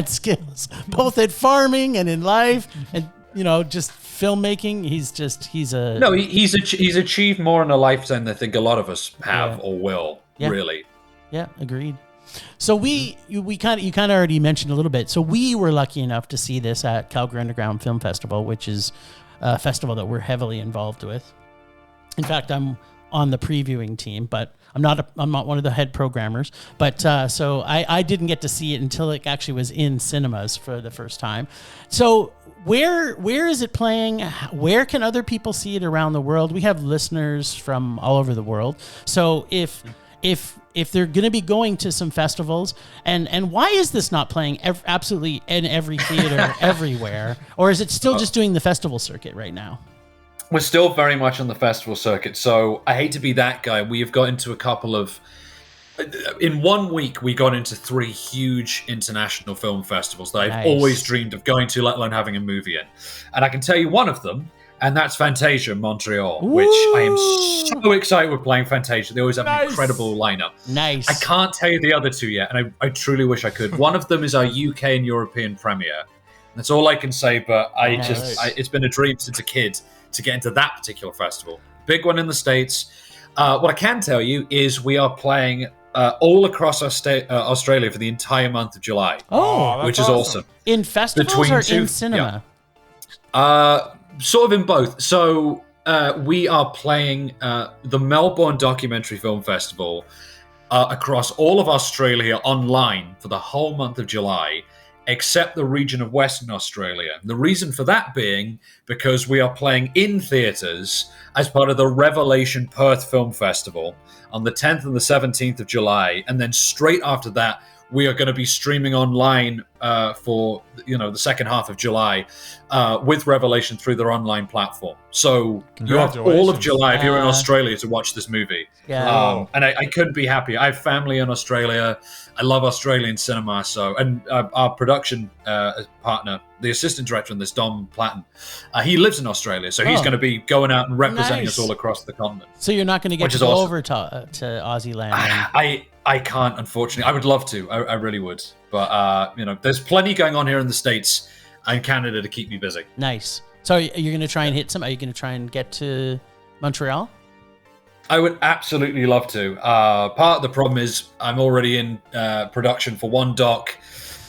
skills, both at farming and in life, and just filmmaking. He's achieved more in a lifetime than I think a lot of us have or will. Really. Yeah, agreed. So you kind of already mentioned a little bit. So we were lucky enough to see this at Calgary Underground Film Festival, which is a festival that we're heavily involved with. In fact, I'm on the previewing team, but I'm not one of the head programmers. But so I didn't get to see it until it actually was in cinemas for the first time. So where is it playing? Where can other people see it around the world? We have listeners from all over the world. So if they're going to be going to some festivals, and why is this not playing absolutely in every theater everywhere? Or is it still just doing the festival circuit right now? We're still very much on the festival circuit. So I hate to be that guy. We have got into a couple of... In 1 week, we got into 3 huge international film festivals that I've always dreamed of going to, let alone having a movie in. And I can tell you one of them, and that's Fantasia Montreal, which I am so excited we're playing Fantasia. They always have an incredible lineup. Nice. I can't tell you the other 2 yet, and I truly wish I could. One of them is our UK and European premiere. That's all I can say, but it's been a dream since a kid to get into that particular festival. Big one in the States. What I can tell you is we are playing all across Australia for the entire month of July. Which is awesome. In festivals or in cinema? Yeah. Sort of in both. So we are playing the Melbourne Documentary Film Festival across all of Australia online for the whole month of July, except the region of Western Australia. The reason for that being because we are playing in theatres as part of the Revelation Perth Film Festival on the 10th and the 17th of July. And then straight after that, we are going to be streaming online for the second half of July with Revelation through their online platform. So you have all of July if you're in Australia to watch this movie. Yeah. And I couldn't be happier. I have family in Australia. I love Australian cinema. And our production partner, the assistant director on this, Dom Platten, he lives in Australia, so he's going to be going out and representing us all across the continent. So you're not going to get to go over to Aussie land. I can't, unfortunately. I would love to. I really would. But there's plenty going on here in the States and Canada to keep me busy. Nice. So you're going to try and hit some? Are you going to try and get to Montreal? I would absolutely love to. Part of the problem is I'm already in production for one doc,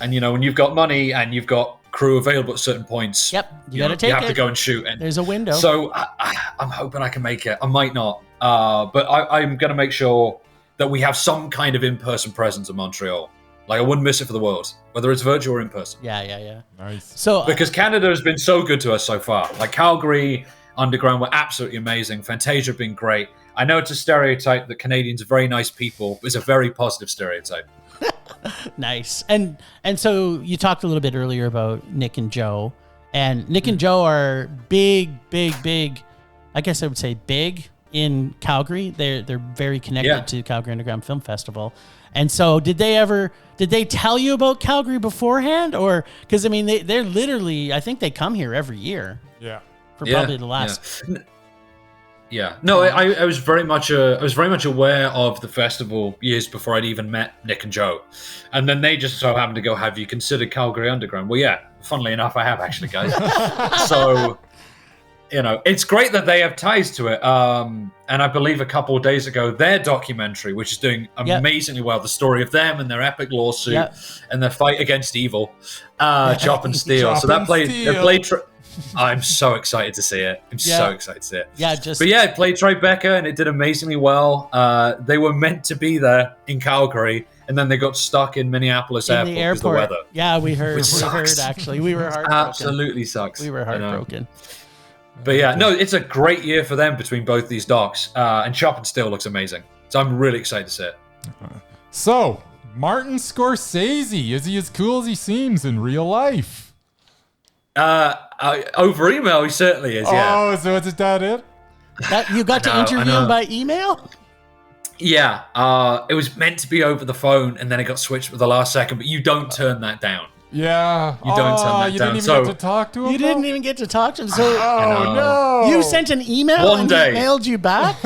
and when you've got money and you've got crew available at certain points, you got to take it. You have to go and shoot. And there's a window. So I'm hoping I can make it. I might not, but I'm going to make sure that we have some kind of in-person presence in Montreal. Like, I wouldn't miss it for the world, whether it's virtual or in person. Yeah. Nice. So because Canada has been so good to us so far. Like Calgary Underground were absolutely amazing. Fantasia have been great. I know it's a stereotype that Canadians are very nice people, but it's a very positive stereotype. Nice. And so you talked a little bit earlier about Nick and Joe. And Nick and Joe are big, I guess I would say big in Calgary. They're very connected to Calgary Underground Film Festival. And so did they tell you about Calgary beforehand? Or, because I mean, they're literally, I think they come here every year. Yeah. For probably the last. Yeah. No, I was very much aware of the festival years before I'd even met Nick and Joe. And then they just so happened to go, have you considered Calgary Underground? Well, yeah, funnily enough, I have actually, guys. So, it's great that they have ties to it. And I believe a couple of days ago, their documentary, which is doing amazingly well, the story of them and their epic lawsuit and their fight against evil, Chop and Steele. So that played. I'm so excited to see it. So excited to see it. Yeah, but it played Tribeca and it did amazingly well. They were meant to be there in Calgary, and then they got stuck in Minneapolis airport because of the weather. Yeah, we heard. Actually, we were heartbroken. Absolutely sucks. We were heartbroken. But it's a great year for them between both these docs. And Chop and Steele looks amazing. So I'm really excited to see it. So, Martin Scorsese, is he as cool as he seems in real life? Over email, he certainly is. Yeah. Oh, so is that it? You got to interview him by email? Yeah. It was meant to be over the phone, and then it got switched at the last second. But you don't turn that down. Yeah. You don't turn that you down. Didn't even get to talk to him. You didn't even get to talk to him. So no. You sent an email One day. He mailed you back,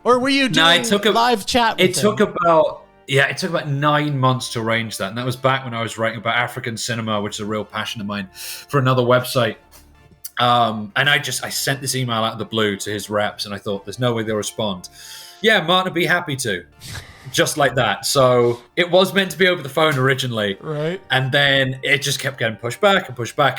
or were you doing live chat? With it took about 9 months to arrange that, and that was back when I was writing about African cinema, which is a real passion of mine, for another website. And I sent this email out of the blue to his reps, and I thought, there's no way they'll respond. Yeah, Martin would be happy to. Just like that. So it was meant to be over the phone originally. Right. And then it just kept getting pushed back.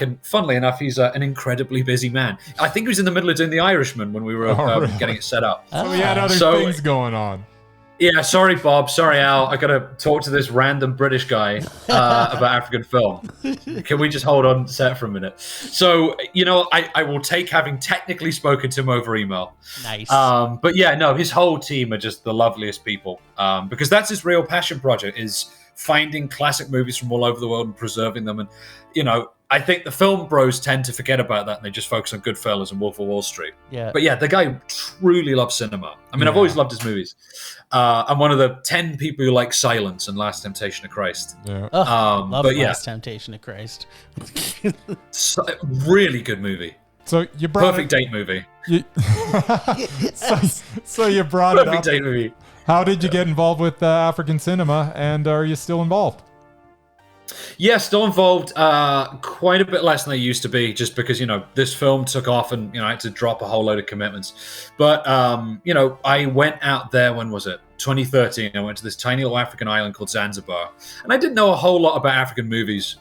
And funnily enough, he's an incredibly busy man. I think he was in the middle of doing The Irishman when we were getting it set up. So he had other things going on. Yeah, sorry, Bob. Sorry, Al. I got to talk to this random British guy about African film. Can we just hold on set for a minute? So, I will take having technically spoken to him over email. Nice. But his whole team are just the loveliest people. Because that's his real passion project, is finding classic movies from all over the world and preserving them. And, I think the film bros tend to forget about that and they just focus on Goodfellas and Wolf of Wall Street. Yeah. But the guy truly loves cinema. I mean, I've always loved his movies. I'm one of the 10 people who like Silence and Last Temptation of Christ. Yeah. Love Last Temptation of Christ. Really good movie. So you brought perfect date movie. So you brought it up. Perfect date movie. How did you get involved with African cinema, and are you still involved? Yeah, still involved. Quite a bit less than I used to be, just because this film took off, and I had to drop a whole load of commitments. But I went out there. When was it? 2013. I went to this tiny little African island called Zanzibar, and I didn't know a whole lot about African movies,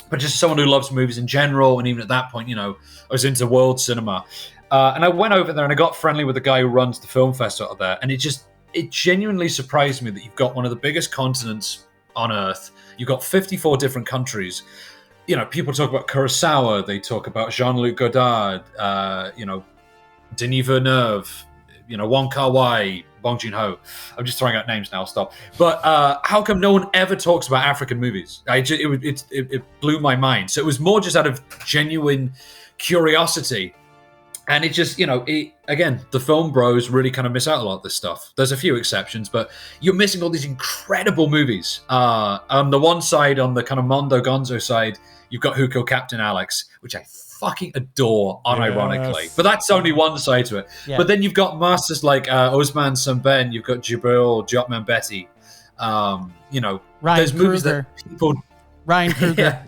but just someone who loves movies in general. And even at that point, I was into world cinema, and I went over there and I got friendly with the guy who runs the film festival there, and it genuinely surprised me that you've got one of the biggest continents on Earth. You've got 54 different countries. People talk about Kurosawa. They talk about Jean-Luc Godard, Denis Villeneuve, Wong Kar-wai, Bong Joon-ho. I'm just throwing out names now. I'll stop. But how come no one ever talks about African movies? It blew my mind. So it was more just out of genuine curiosity. And it just, again, the film bros really kind of miss out a lot of this stuff. There's a few exceptions, but you're missing all these incredible movies. On the one side, on the kind of Mondo Gonzo side, you've got Who Killed Captain Alex, which I fucking adore, unironically. Yes. But that's only one side to it. Yeah. But then you've got masters like Osman Samben, you've got Jibril Jotman Betty. Ryan there's movies Kruger. that people... Ryan Kruger.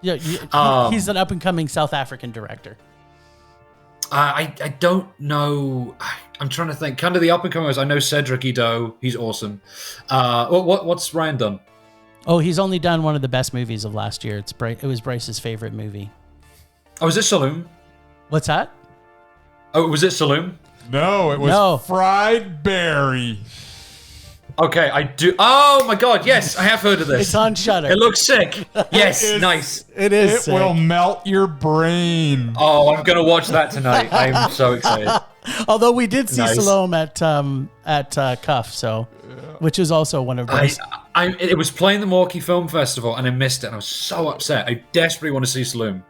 Yeah. He's an up-and-coming South African director. I don't know. I'm trying to think. Kind of the up-and-comers. I know Cedric Ito. He's awesome. What's Ryan done? Oh, he's only done one of the best movies of last year. It was Bryce's favorite movie. Oh, is it Saloon? What's that? Oh, was it Saloon? No, it was Fried Berry. Okay, I do. Oh my God, yes, I have heard of this. It's on Shudder. It looks sick. Yes, nice. It is. It sick. will melt your brain. Oh, I'm gonna watch that tonight. I'm so excited. Although we did see Nice. Salome at Cuff, which is also one of Bryce. It was playing the Milwaukee Film Festival, and I missed it. And I was so upset. I desperately want to see Saloon.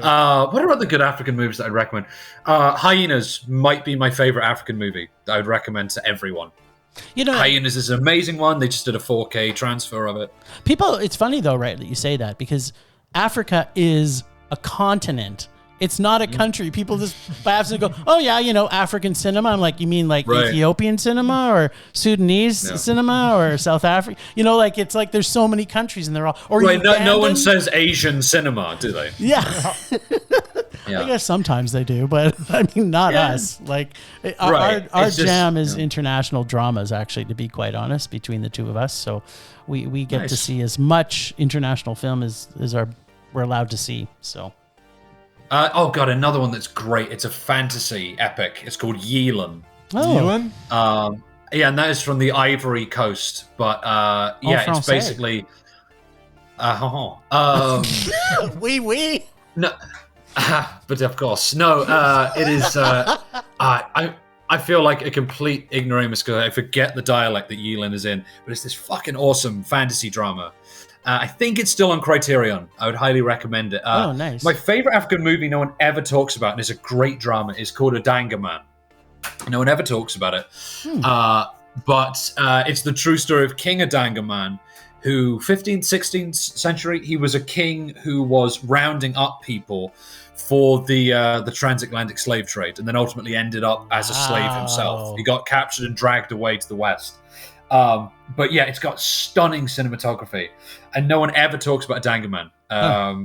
What are other good African movies that I'd recommend? Hyenas might be my favorite African movie that I would recommend to everyone. Hyenas is an amazing one. They just did a 4K transfer of it. It's funny though, right, that you say that, because Africa is a continent. It's not a country. People just by accident go, oh yeah, African cinema. I'm like, you mean like Ethiopian cinema or Sudanese cinema or South Africa? It's like there's so many countries and they're all, or right. No one Ugandan. says Asian cinema, do they? Yeah. Yeah. I guess sometimes they do, but I mean, not us. Like our jam is international dramas, actually, to be quite honest, between the two of us. So we get to see as much international film as we're allowed to see. So. Oh God, another one that's great. It's a fantasy epic. It's called Yeelan. Oh. And that is from the Ivory Coast. But it's basically. Oui. No, but of course, no. It is. I feel like a complete ignoramus because I forget the dialect that Yeelan is in. But it's this fucking awesome fantasy drama. I think it's still on Criterion. I would highly recommend it. Oh, nice. My favorite African movie no one ever talks about, and it's a great drama, is called Adanga Man. No one ever talks about it. But it's the true story of King Adanga Man, who 15th, 16th century, he was a king who was rounding up people for the transatlantic slave trade, and then ultimately ended up as a slave himself. He got captured and dragged away to the West. But yeah, it's got stunning cinematography, and no one ever talks about Adanga Man.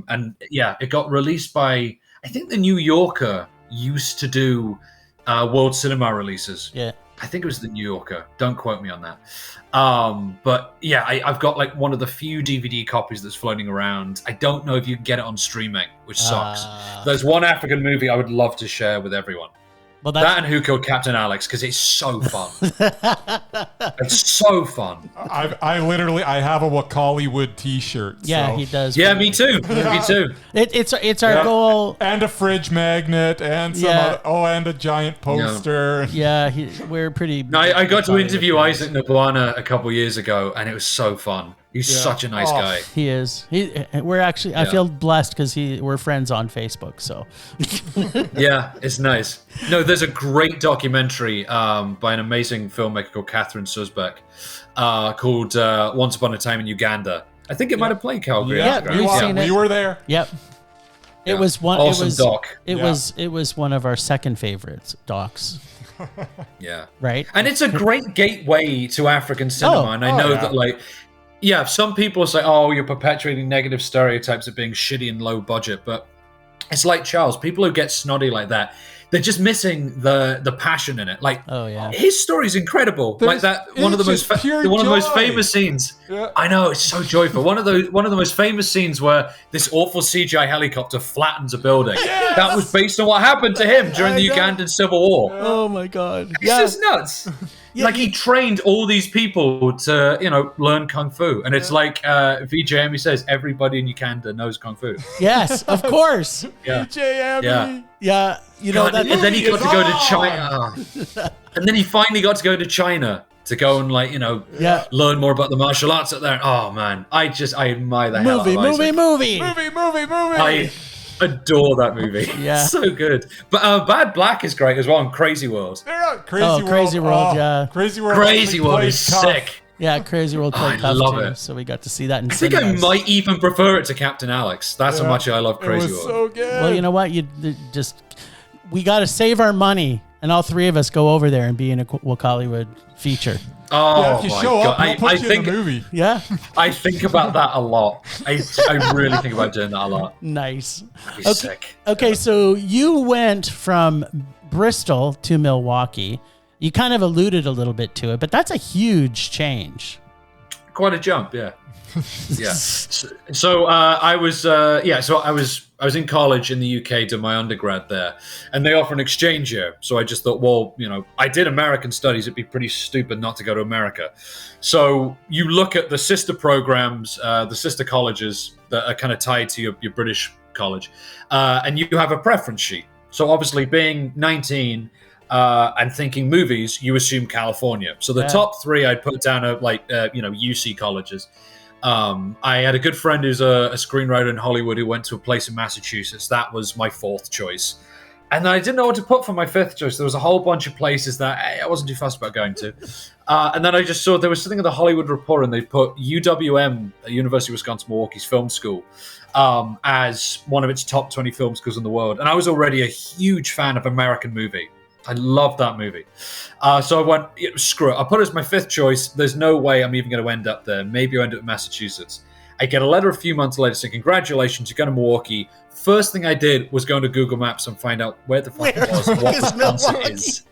And yeah, it got released by, I think the New Yorker used to do world cinema releases. Yeah. I think it was the New Yorker. Don't quote me on that. But yeah, I've got like one of the few DVD copies that's floating around. I don't know if you can get it on streaming, which sucks. There's one African movie I would love to share with everyone. Well, that and Who Killed Captain Alex, because it's so fun. It's so fun. I have a Wakaliwood T-shirt. Yeah, so. he does. Yeah, me too. Me too. It's our goal. And a fridge magnet, and and a giant poster. Yeah, we're pretty. No, I got to interview Isaac Nabwana a couple years ago, and it was so fun. He's such a nice guy. He is. We're actually. I feel blessed because we're friends on Facebook. So. Yeah, it's nice. No, there's a great documentary by an amazing filmmaker called Catherine Susbeck called Once Upon a Time in Uganda. I think it might have played Calgary. Yeah, we were there. Yep. It was one. Awesome it was, doc. It was one of our second favorites docs. Yeah. Right. And it's a great gateway to African cinema. And I know that, like, yeah, some people say, oh, you're perpetuating negative stereotypes of being shitty and low budget. But it's like Charles, people who get snotty like that, they're just missing the passion in it. Like, his story's incredible. Like that, one of the most famous scenes. Yeah. I know, it's so joyful. One of the most famous scenes where this awful CGI helicopter flattens a building. Yes! That was based on what happened to him during the Ugandan Civil War. Oh my God! It's just nuts. like he trained all these people to, learn kung fu, and it's like VJM. He says everybody in Uganda knows kung fu. Yes, of course. Yeah. VJM. Yeah, God, and then he got to go to China, and then he finally got to go to China to go and learn more about the martial arts out there. Oh man, I admire the hell out of Isaac. Movie. I adore that movie. Yeah. So good. But Bad Black is great as well, and Crazy World. Crazy World, yeah. Crazy World. Crazy World is sick. Yeah, Crazy World played tough love too, it. so we got to see that in I think I cinemas. might even prefer it to Captain Alex. That's how much I love Crazy It was World. so good. Well, you know what? We got to save our money, and all three of us go over there and be in a Hollywood feature. Oh if you my show god! up, we'll put you in the movie. Yeah, I think about that a lot. I really think about doing that a lot. nice. That'd be sick. Okay, so you went from Bristol to Milwaukee. You kind of alluded a little bit to it, but that's a huge change. Quite a jump, yeah. Yeah. So I was in college in the UK doing my undergrad there, and they offer an exchange year. So I just thought, well, I did American studies. It'd be pretty stupid not to go to America. So you look at the sister programs, the sister colleges that are kind of tied to your British college, and you have a preference sheet. So obviously, being 19 and thinking movies, you assume California. So the top three I'd put down are UC colleges. I had a good friend who's a screenwriter in Hollywood who went to a place in Massachusetts. That was my fourth choice. And I didn't know what to put for my fifth choice. There was a whole bunch of places that I wasn't too fussed about going to. And then I just saw there was something in the Hollywood Reporter, and they put UWM, University of Wisconsin-Milwaukee's film school, as one of its top 20 film schools in the world. And I was already a huge fan of American movie. I love that movie. So I went, screw it. I'll put it as my fifth choice. There's no way I'm even going to end up there. Maybe I'll end up in Massachusetts. I get a letter a few months later saying, congratulations, you're going to Milwaukee. First thing I did was go into Google Maps and find out where the fuck it was and what Wisconsin is.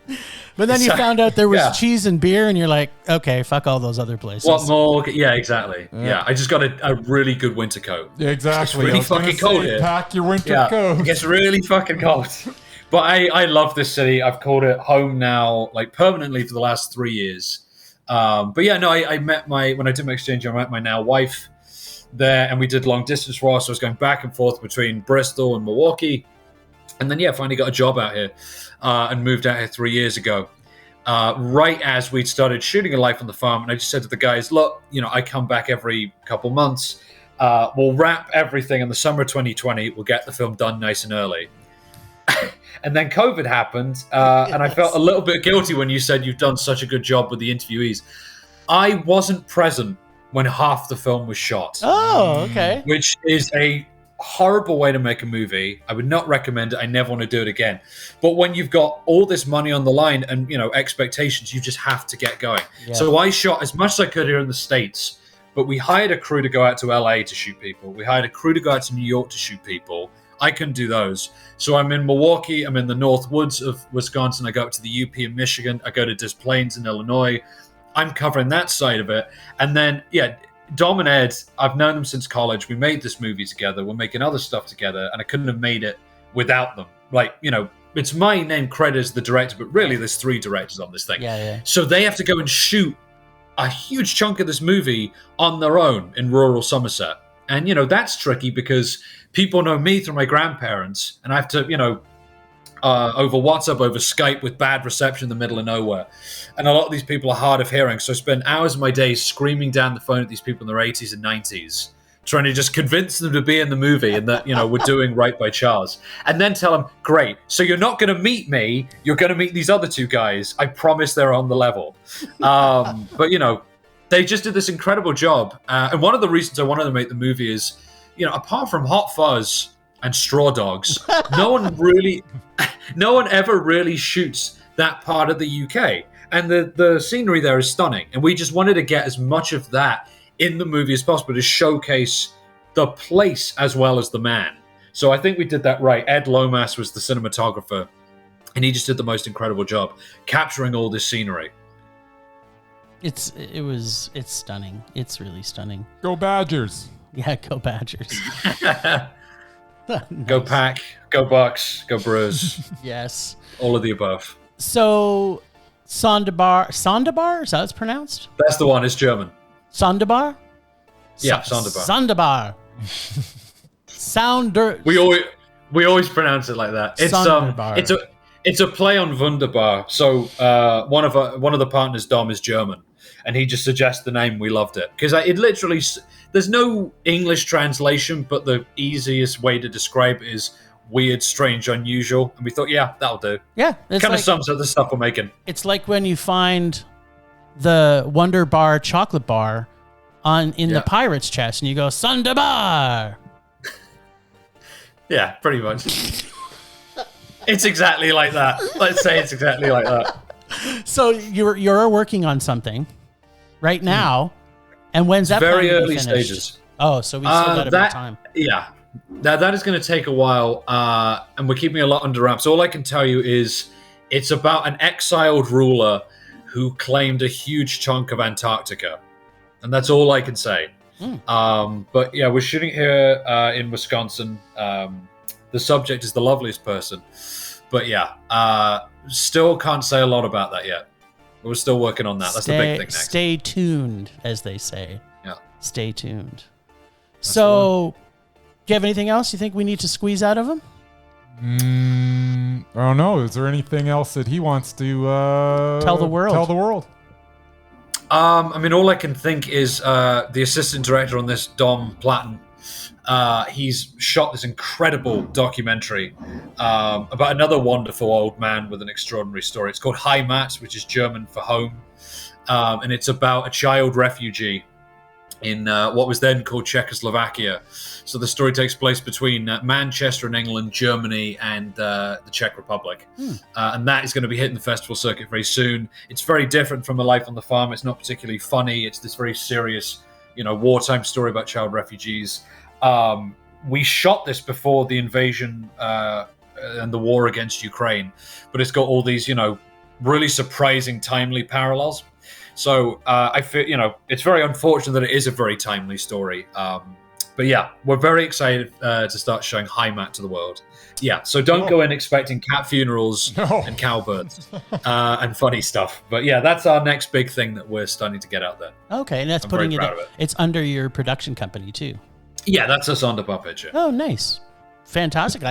But then you found out there was cheese and beer, and you're like, okay, fuck all those other places. What more? Yeah, exactly. Yeah, I just got a really good winter coat. Exactly. It's really fucking cold here. Pack your winter coat. It gets really fucking cold. But I love this city. I've called it home now, like permanently for the last 3 years. But yeah, no, I met when I did my exchange, I met my now wife there, and we did long distance for us. So I was going back and forth between Bristol and Milwaukee. And then, finally got a job out here and moved out here 3 years ago. Right as we'd started shooting A Life on the Farm. And I just said to the guys, look, I come back every couple months. We'll wrap everything in the summer of 2020. We'll get the film done nice and early. And then COVID happened, and I felt a little bit guilty when you said you've done such a good job with the interviewees. I wasn't present when half the film was shot. Oh, okay. Which is a horrible way to make a movie. I would not recommend it. I never want to do it again. But when you've got all this money on the line and expectations, you just have to get going. Yeah. So I shot as much as I could here in the States, but we hired a crew to go out to LA to shoot people. We hired a crew to go out to New York to shoot people. I couldn't do those. So I'm in Milwaukee. I'm in the North Woods of Wisconsin. I go up to the UP in Michigan. I go to Des Plaines in Illinois. I'm covering that side of it. And then, Dom and Ed, I've known them since college. We made this movie together. We're making other stuff together. And I couldn't have made it without them. It's my name credit as the director, but really there's 3 directors on this thing. Yeah. So they have to go and shoot a huge chunk of this movie on their own in rural Somerset. And, that's tricky because people know me through my grandparents, and I have to, over WhatsApp, over Skype with bad reception in the middle of nowhere. And a lot of these people are hard of hearing. So I spend hours of my days screaming down the phone at these people in their 80s and 90s, trying to just convince them to be in the movie and that, we're doing right by Charles. And then tell them, great, so you're not going to meet me, you're going to meet these other 2 guys. I promise they're on the level. But, they just did this incredible job. And one of the reasons I wanted to make the movie is, apart from Hot Fuzz and Straw Dogs, no one ever really shoots that part of the UK. And the scenery there is stunning. And we just wanted to get as much of that in the movie as possible to showcase the place as well as the man. So I think we did that right. Ed Lomas was the cinematographer, and he just did the most incredible job capturing all this scenery. It's stunning. It's really stunning. Go Badgers. Yeah, go Badgers. Nice. Go Pack, go Bucks, go Brewers. Yes. All of the above. So Sonderbar. Sonderbar? Is that how it's pronounced? That's the one. It's German. Sonderbar? Yeah, Sonderbar. Sonderbar. Sounder. We always pronounce it like that. It's a play on Wunderbar. So one of the partners, Dom, is German, and he just suggests the name. We loved it because it literally there's no English translation, but the easiest way to describe it is weird, strange, unusual, and we thought, yeah, that'll do. Yeah, kind of sums up the stuff we're making. It's like when you find the Wonder Bar chocolate bar in the pirate's chest, and you go Sonderbar. Yeah, pretty much. It's exactly like that. Let's say it's exactly like that. So you're working on something right now, and when's that? Very early stages. Oh, so we still got a bit of time. Yeah, that is going to take a while, and we're keeping a lot under wraps. All I can tell you is it's about an exiled ruler who claimed a huge chunk of Antarctica, and that's all I can say. But yeah, we're shooting here in Wisconsin. The subject is the loveliest person, but yeah, still can't say a lot about that yet. We're still working on that. That's the big thing next. Stay tuned, as they say. Yeah. Stay tuned. So, do you have anything else you think we need to squeeze out of him? I don't know. Is there anything else that he wants to tell the world? I mean, all I can think is the assistant director on this, Dom Platten. He's shot this incredible documentary about another wonderful old man with an extraordinary story. It's called Heimat, which is German for home, and it's about a child refugee in what was then called Czechoslovakia. So the story takes place between Manchester in England, Germany, and the Czech Republic. And that is going to be hitting the festival circuit very soon. It's very different from A Life on the Farm. It's not particularly funny. It's this very serious, wartime story about child refugees. We shot this before the invasion and the war against Ukraine, but it's got all these, really surprising, timely parallels. So I feel, it's very unfortunate that it is a very timely story. But yeah, we're very excited to start showing Heimat to the world. Yeah, so don't go in expecting cat funerals and cowbirds and funny stuff. But yeah, that's our next big thing that we're starting to get out there. Okay, and that's putting it. It's under your production company too. Yeah, that's us on the puppet. Yeah. Oh, nice, fantastic!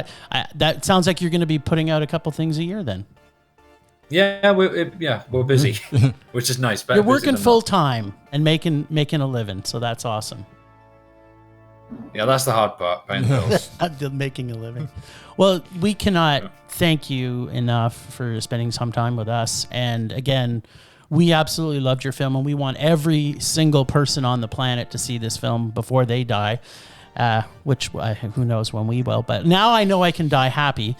That sounds like you're going to be putting out a couple things a year then. Yeah, we're busy, which is nice. You're working full time and making a living, so that's awesome. Yeah, that's the hard part, paying the bills. Making a living. Well, we cannot thank you enough for spending some time with us. And again, we absolutely loved your film, and we want every single person on the planet to see this film before they die, which who knows when we will. But now I know I can die happy.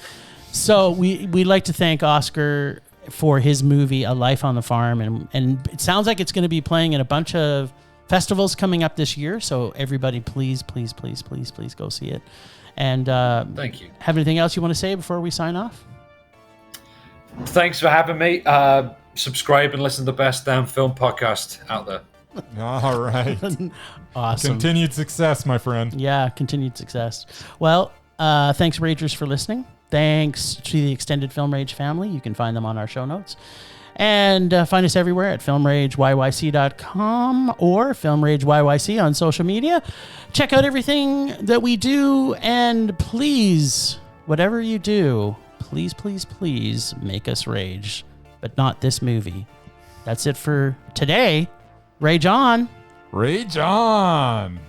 So we'd like to thank Oscar for his movie, A Life on the Farm. And it sounds like it's going to be playing in a bunch of festivals coming up this year. So everybody, please go see it. And thank you. Have anything else you want to say before we sign off? Thanks for having me. Subscribe and listen to the best damn film podcast out there. All right. Awesome. Continued success, my friend. Yeah, continued success. Well, thanks, Ragers, for listening. Thanks to the extended Film Rage family. You can find them on our show notes. And find us everywhere at filmrageyyc.com or filmrageyyc on social media. Check out everything that we do. And please, whatever you do, please make us rage. But not this movie. That's it for today. Rage on. Rage on.